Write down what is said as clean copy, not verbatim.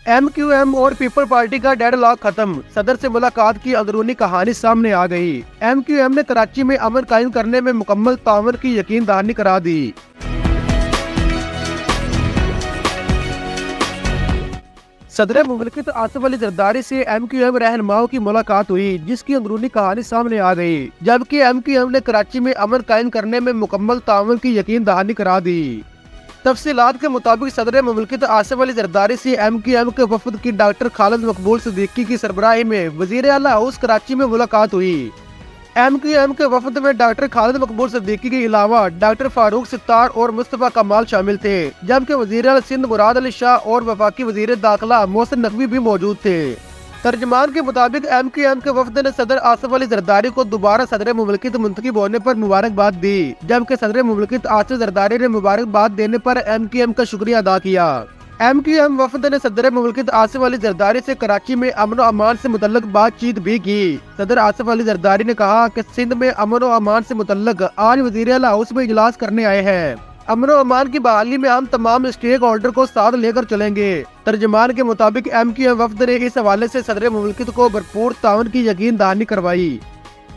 M Q M और people party का dead lock खत्म, सदर से मुलाकात की अंदरूनी कहानी सामने आ गई। एम क्यू एम ने कराची में अमन कायम करने में मुकम्मल ताउन की यकीन दहानी करा दी। सदर मुमलिकत आसिफ अली जरदारी से एम क्यू एम रहनुमाओं की मुलाकात हुई, जिसकी अंदरूनी कहानी सामने आ गई, जबकि एम क्यू एम ने कराची में अमन कायम करने में मुकम्मल ताउन की यकीन दहानी करा दी। तफसीलात के मुताबिक सदर मुमलिकत आसिफ अली जरदारी से एम क्यू एम के वफद की डॉक्टर खालिद मकबूल सिद्दीकी की सरबराही में वजीर आला हाउस कराची में मुलाकात हुई। एम क्यू एम के वफद में डॉक्टर खालिद मकबूल सिद्दीकी के अलावा डॉक्टर फारूक सित्तार और मुस्तफा कमाल शामिल थे, जबकि वजीर आला सिंध मुराद अली शाह और वफाकी वजीर दाखिला मोहसिन नकवी भी मौजूद थे। तर्जमान के मुताबिक एम क्यू एम के वफद ने सदर आसिफ अली जरदारी को दोबारा सदर मुमलिकत मुंतखब होने पर मुबारकबाद दी, जबकि सदर मुमलिकत आसिफ जरदारी ने मुबारकबाद देने पर एम क्यू एम का शुक्रिया अदा किया। एम क्यू एम वफद ने सदर मुमलिकत आसिफ अली जरदारी से कराची में अमन और अमान से मुतल्लक बातचीत भी की। सदर आसिफ अली जरदारी ने कहा कि सिंध में अमन और अमान से मुतल्लक आज वजीर आला हाउस में इजलास करने आए हैं। अमन और अमान की बहाली में हम तमाम स्टेक होल्डर को साथ लेकर चलेंगे। तर्जमान के मुताबिक एम क्यू एम वफद ने इस हवाले से सदर मुमलिकत को भरपूर ताउन की यकीन दहानी करवाई।